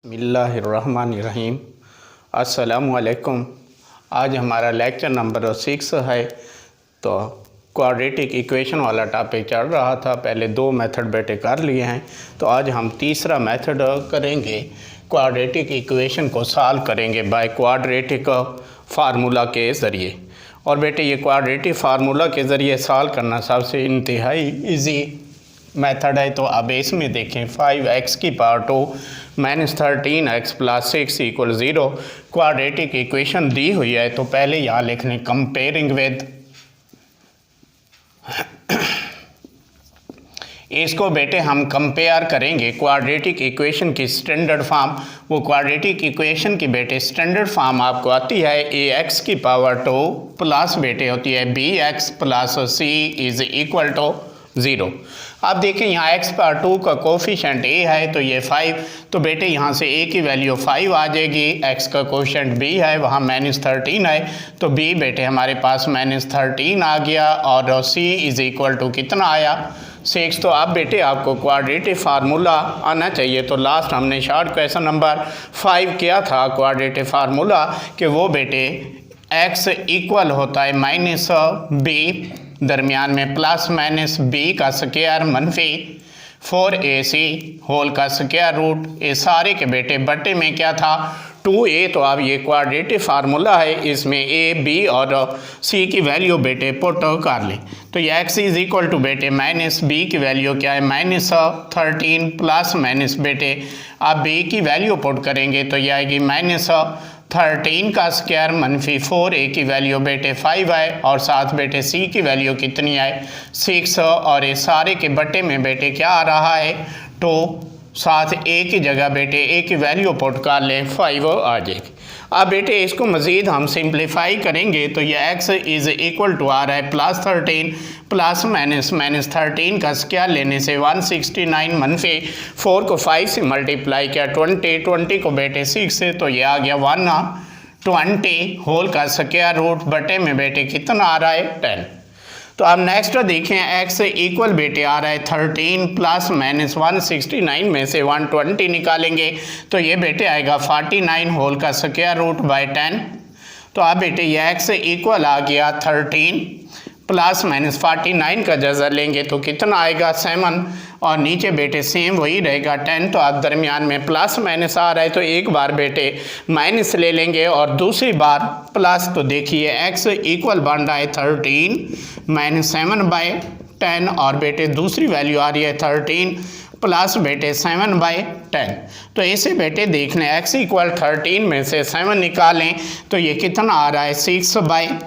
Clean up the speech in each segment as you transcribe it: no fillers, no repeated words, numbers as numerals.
बिस्मिल्लाहिर्रहमानिर्रहीम। अस्सलामुअलैकुम। आज हमारा लेक्चर नंबर 6 है। तो क्वाड्रेटिक इक्वेशन वाला टॉपिक चल रहा था। पहले 2 मेथड बेटे कर लिए हैं, तो आज हम तीसरा मेथड करेंगे। क्वाड्रेटिक इक्वेशन को सॉल्व करेंगे बाय क्वाड्रेटिक फार्मूला के ज़रिए। और बेटे ये क्वाड्रेटिक फार्मूला के ज़रिए सॉल्व करना सबसे इंतहाई इजी मेथड है। तो अब इसमें देखें 5x की पावर 2 -13x + 6 = 0 क्वाड्रेटिक इक्वेशन दी हुई है। तो पहले यहाँ लिख लें कंपेयरिंग विद। इसको बेटे हम कंपेयर करेंगे क्वाड्रेटिक इक्वेशन की स्टैंडर्ड फॉर्म। वो क्वाड्रेटिक इक्वेशन की बेटे स्टैंडर्ड फॉर्म आपको आती है ax की पावर 2 प्लस बेटे होती है bx + c = 0। अब देखें यहाँ x पावर 2 का कोफिशेंट a है तो ये 5, तो बेटे यहाँ से a की वैल्यू 5 आ जाएगी। x का कोफिशेंट b है, वहाँ -13 है, तो b बेटे हमारे पास -13 आ गया। और c = कितना आया? 6। तो अब बेटे आपको क्वाड्रेटिक फार्मूला आना चाहिए। तो लास्ट हमने शॉर्ट क्वेश्चन नंबर 5 किया था क्वाड्रेटिक फार्मूला कि वो बेटे x इक्वल होता है -b, दरमियान में प्लस माइनस b का स्क्वायर मनफी 4ac होल का स्क्वायर रूट, ये सारे के बेटे बटे में क्या था 2a। तो अब ये क्वाड्रेटिक फार्मूला है, इसमें a b और c की वैल्यू बेटे पुट कर लें। तो ये x = बेटे -b की वैल्यू क्या है -13 प्लस माइनस बेटे अब b की वैल्यू पुट करेंगे तो ये आएगी -13 का स्क्वायर मनफी 4a की वैल्यू बेटे 5 है, और साथ बेटे c की वैल्यू कितनी है 6, और ये सारे के बटे में बेटे क्या आ रहा है 2, साथ a की जगह बेटे a की वैल्यू पुट कर लें 5 आ जाएगी। अब बेटे इसको मज़ीद हम सिंप्लीफाई करेंगे तो ये x = आ रहा है +13 प्लस -13 का स्क्वायर लेने से 169 मनफी 4 को 5 से मल्टीप्लाई किया 20 को बेटे 6 से, तो ये आ गया 120 होल का स्क्वायर रूट बटे में बेटे कितना आ रहा है 10। तो अब नेक्स्ट देखें x इक्वल बेटे आ रहा है 13 प्लस -169 में से 120 निकालेंगे तो ये बेटे आएगा 49 होल का स्क्वायर रूट बाय 10। तो अब बेटे ये x इक्वल आ गया 13 प्लस -49 का जज़ा लेंगे तो कितना आएगा 7, और नीचे बेटे सेम वही रहेगा 10। तो अब दरमियान में प्लस माइनस आ रहा है तो एक बार बेटे माइनस ले लेंगे और दूसरी बार प्लस। तो देखिए x इक्वल बन रहा है 13 - 7/10, और बेटे दूसरी वैल्यू आ रही है 13 प्लस बेटे 7/10। तो ऐसे बेटे देख लें x = 13 में से 7 निकालें तो ये कितना आ रहा है 6/10,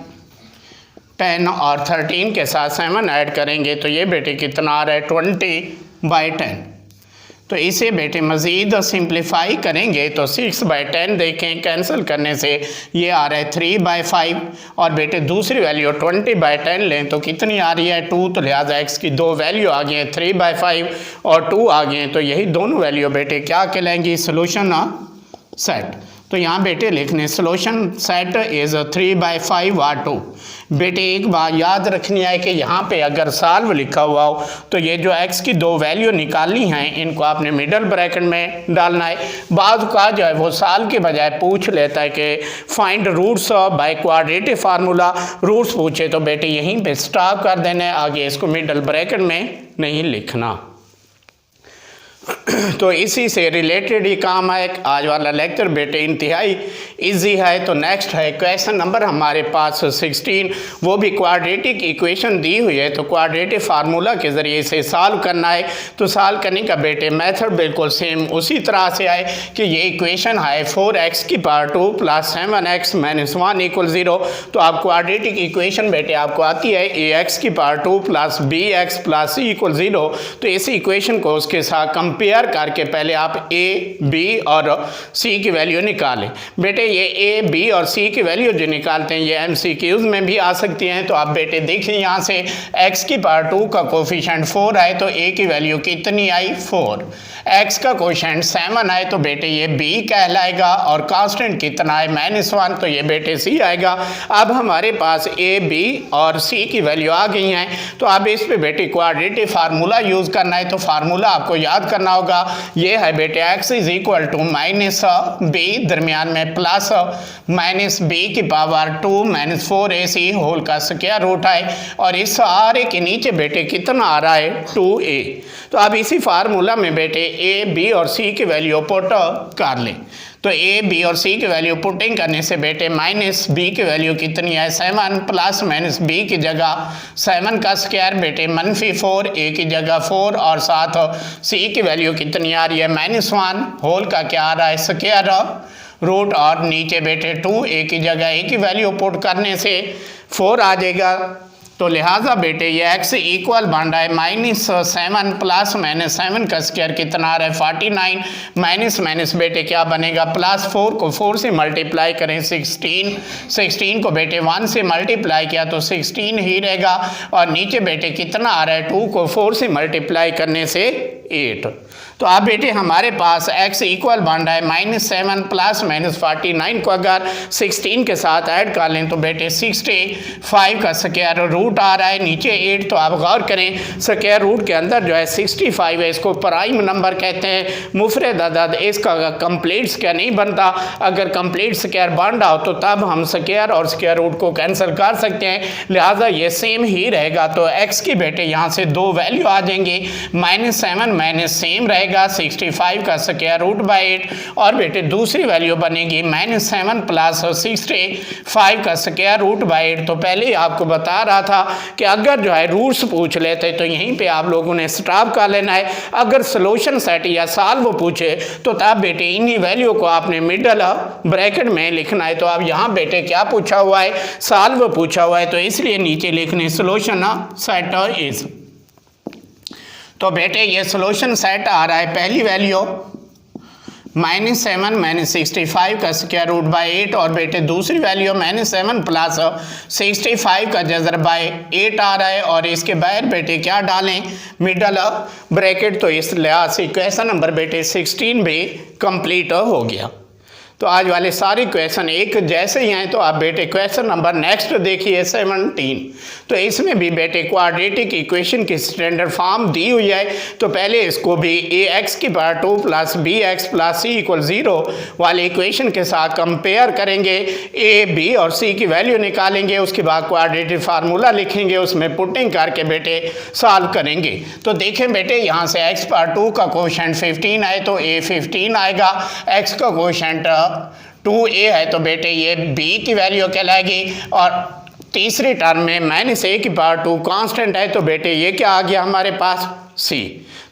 और 13 के साथ 7 ऐड करेंगे तो ये बेटे कितना आ रहा है 20/10। तो इसे बेटे मज़ीद सिंप्लीफाई करेंगे तो 6/10 देखें कैंसिल करने से ये आ रहा है 3/5, और बेटे दूसरी वैल्यू 20/10 लें तो कितनी आ रही है 2। तो लिहाजा x की 2 वैल्यू आ गई हैं 3/5 और 2 आ गए हैं, तो यही दोनों वैल्यू बेटे क्या कहलाएंगी सोल्यूशन सेट। तो यहाँ बेटे लिखने सोल्यूशन सेट इज़ 3/5 और 2। बेटे एक बात याद रखनी है कि यहाँ पे अगर सॉल्व लिखा हुआ हो तो ये जो x की 2 वैल्यू निकालनी है इनको आपने मिडल ब्रैकेट में डालना है। बाद का जो है वो सॉल्व के बजाय पूछ लेता है कि find roots by quadratic formula, roots पूछे तो बेटे यहीं पे स्टॉप कर देना है, आगे इसको मिडल ब्रैकेट में नहीं लिखना। तो इसी से रिलेटेड ही काम है। आज वाला लेक्चर बेटे इंतहाई इजी है। तो नेक्स्ट है क्वेश्चन नंबर हमारे पास 16, वो भी क्वाड्रेटिक इक्वेशन दी हुई है तो क्वाड्रेटिक फार्मूला के ज़रिए इसे सॉल्व करना है। तो सॉल्व करने का बेटे मेथड बिल्कुल सेम उसी तरह से है कि ये इक्वेशन है 4x की पावर 2 प्लस 7x - 1 = 0। तो आप क्वाड्रेटिक इक्वेशन बेटे आपको आती है ax की पावर 2 प्लस bx + c = 0। तो इस इक्वेशन को उसके साथ कंपेयर करके पहले आप a b और c की वैल्यू निकालें। बेटे ये a b और c की वैल्यू जो निकालते हैं ये MCQs में भी आ सकती हैं। तो आप बेटे देखिए यहाँ से x की पावर 2 का कोफिशिएंट 4 है तो a की वैल्यू कितनी आई 4, x का कोफिशिएंट 7 है तो बेटे ये b कहलाएगा, और कांस्टेंट कितना है -1 तो ये बेटे c आएगा। अब हमारे पास a b और c की वैल्यू आ गई हैं तो अब इस पे बेटे क्वाड्रेटिक फार्मूला यूज़ करना है। तो फार्मूला आपको याद करना करना होगा। ये है बेटे x is equal to minus B, दरमियान में प्लस माइनस बी की पावर 2 माइनस 4ac होल का स्क्वायर रूट है, और इस सारे के नीचे बेटे कितना आ रहा है 2a। तो अब इसी फार्मूला में बेटे a, b और c की वैल्यू पुट कर लें। तो a, b और c की वैल्यू पुटिंग करने से बेटे माइनस b की वैल्यू कितनी है 7 प्लस माइनस b की जगह 7 का स्क्वायर बेटे मनफी 4, a की जगह 4 और साथ c की वैल्यू कितनी आ रही है -1 होल का क्या आ रहा है स्क्वायर रूट, और नीचे बेटे 2a की जगह a की वैल्यू पुट करने से 4 आ जाएगा। तो लिहाजा बेटे ये x इक्वल बन रहा है -7 प्लस -7 का स्क्वायर कितना आ रहा है 49 माइनस माइनस बेटे क्या बनेगा प्लस 4 को 4 से मल्टीप्लाई करें 16 को बेटे 1 से मल्टीप्लाई किया तो 16 ही रहेगा, और नीचे बेटे कितना आ रहा है 2 को 4 से मल्टीप्लाई करने से 8। तो अब बेटे हमारे पास x इक्वल बन रहा है -7 प्लस -49 को अगर 16 के साथ ऐड कर लें तो बेटे 65 का स्क्वायर रूट आ रहा है, नीचे 8। तो आप गौर करें स्क्वायर रूट के अंदर जो है 65 है, इसको प्राइम नंबर कहते हैं, मुफरद अदद, इसका कंप्लीट स्क्वायर नहीं बनता। अगर कंप्लीट स्क्वायर बन रहा हो तो तब हम स्क्वायर और स्क्वायर रूट को कैंसिल कर सकते हैं, लिहाजा ये सेम ही रहेगा। तो x की बेटे यहाँ से दो वैल्यू आ जाएंगे, -7 माइनस सेम रहेगा 65 का स्क्वायर रूट बाई 8, और बेटे दूसरी वैल्यू बनेगी -7 प्लस 65 का स्क्वायर रूट बाई 8। तो पहले ही आपको बता रहा था कि अगर जो है रूट्स पूछ लेते तो यहीं पे आप लोगों ने स्टॉप कर लेना है, अगर सोल्यूशन सेट या सॉल्व पूछे तो तब बेटे इन्हीं वैल्यू को आपने मिडल ब्रैकेट में लिखना है। तो अब यहाँ बेटे क्या पूछा हुआ है, सॉल्व पूछा हुआ है, तो इसलिए नीचे लिखने सोल्यूशन सेट इज। तो बेटे ये सोल्यूशन सेट आ रहा है, पहली वैल्यू -7 माइनस 65 का स्क्वायर रूट बाई 8, और बेटे दूसरी वैल्यू -7 प्लस 65 का जज़र बाई 8 आ रहा है, और इसके बाहर बेटे क्या डालें मिडल ब्रैकेट। तो इस लिहाज से क्वेश्चन नंबर बेटे 16 भी कंप्लीट हो गया। तो आज वाले सारे क्वेश्चन एक जैसे ही हैं। तो आप बेटे क्वेश्चन नंबर नेक्स्ट देखिए 17। तो इसमें भी बेटे क्वाड्रेटिक इक्वेशन की स्टैंडर्ड फॉर्म दी हुई है। तो पहले इसको भी ax की power 2 plus bx plus c equal 0 वाले इक्वेशन के साथ कंपेयर करेंगे, a, b और c की वैल्यू निकालेंगे, उसके बाद क्वाड्रेटिक फार्मूला लिखेंगे, उसमें पुटिंग करके बेटे सॉल्व करेंगे। तो देखें बेटे यहाँ से x पावर 2 का कोशेंट 15 है तो a 15 आएगा, x का कोशेंट 2a है तो बेटे ये b की वैल्यू कहलाएगी, और तीसरी टर्म में -a की पावर 2 कांस्टेंट है तो बेटे ये क्या आ गया हमारे पास c।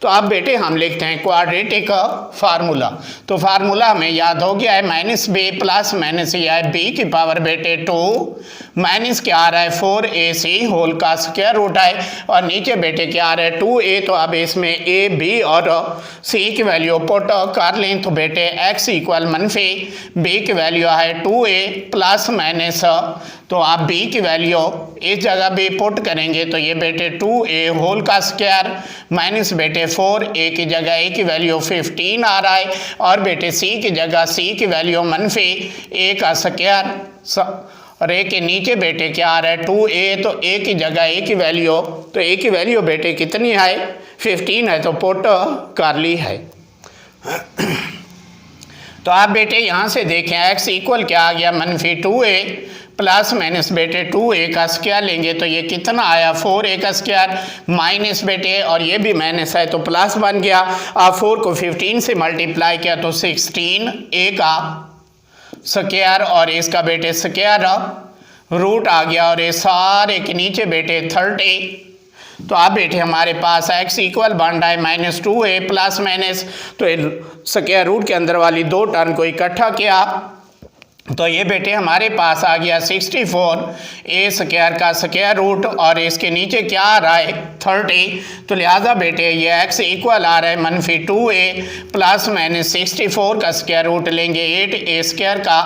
तो अब बेटे हम लिखते हैं क्वाड्रेटिक फार्मूला। तो फार्मूला हमें याद हो गया है -b प्लस -a है b की पावर बेटे 2 माइनस क्या आ रहा है 4ac होल का स्क्वायर रूट है, और नीचे बेटे क्या आ रहा है 2a। तो अब इसमें a, b और c की वैल्यू पुट कर लें तो बेटे x इक्वल मनफी b की वैल्यू है 2a प्लस माइनस, तो आप b की वैल्यू इस जगह भी पुट करेंगे तो ये बेटे 2a होल का स्क्वायर माइनस बेटे 4a की जगह a की वैल्यू 15 आ रहा है, और बेटे c की जगह c की वैल्यू मनफी a का स्क्वायर, और a के नीचे बेटे क्या आ रहा है 2a, तो a की जगह a की वैल्यू, तो a की वैल्यू बेटे कितनी है 15 है तो पुट कर ली है। तो आप बेटे यहाँ से देखें x इक्वल क्या आ गया मनफी 2a प्लस माइनस बेटे 2a का स्क्वायर लेंगे तो ये कितना आया 4a का स्क्वायर माइनस बेटे, और ये भी माइनस है तो प्लस बन गया। आप 4 को 15 से मल्टीप्लाई किया तो 16a का स्क्वायर, और इसका बेटे स्क्वायर रूट आ गया, और ये सारे के नीचे बेटे 30। तो आप बेटे हमारे पास x इक्वल बन रहा है -2a प्लस माइनस, तो स्क्वायर रूट के अंदर वाली दो टर्म को इकट्ठा किया तो ये बेटे हमारे पास आ गया 64a स्क्वायर का स्क्वायर रूट, और इसके नीचे क्या आ रहा है 30। तो लिहाजा बेटे ये x इक्वल आ रहा है मनफी 2a प्लस माइनस 64 का स्क्वायर रूट लेंगे 8a स्क्वायर का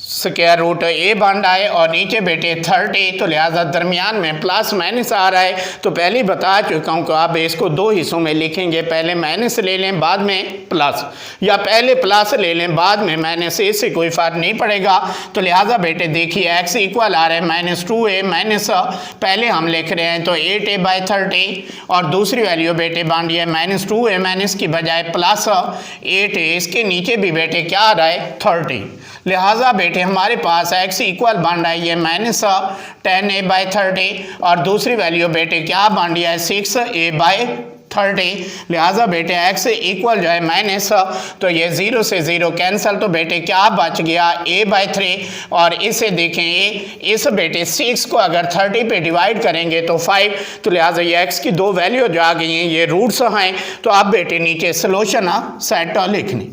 स्क्वायर रूट ए बन आए और नीचे बेटे 30, तो लिहाजा दरमियान में प्लस माइनस आ रहा है। तो पहले बता चुका हूँ कि आप इसको दो हिस्सों में लिखेंगे, पहले माइनस ले लें बाद में प्लस, या पहले प्लस ले लें बाद में माइनस, इससे कोई फ़र्क नहीं पड़ेगा। तो लिहाजा बेटे देखिए x इक्वल आ रहा है -2a माइनस, पहले हम लिख रहे हैं तो 8a/30 और दूसरी वैल्यू बेटे बन रही है -2a माइनस की बजाय प्लस 8a, इसके नीचे भी बेटे क्या आ रहा है 30। लिहाजा बेटे हमारे पास x इक्वल बन रहा है ये -10a/30 और दूसरी वैल्यू बेटे क्या बन रही है 6a/30। लिहाजा बेटे x इक्वल जो है माइनस, तो ये 0 से 0 कैंसिल, तो बेटे क्या बच गया a/3 और इसे देखें इस बेटे 6 को अगर 30 पे डिवाइड करेंगे तो 5, तो लिहाजा ये x की दो वैल्यू जो आ गई हैं ये रूट्स हैं। तो आप बेटे नीचे सोल्यूशन सेट लिखनी,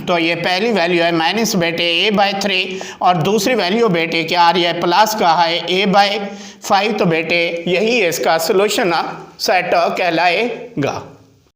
तो ये पहली वैल्यू है माइनस बेटे a/3 और दूसरी वैल्यू बेटे क्या आ रही है प्लस का है a/5, तो बेटे यही इसका सोल्यूशन सेट कहलाएगा।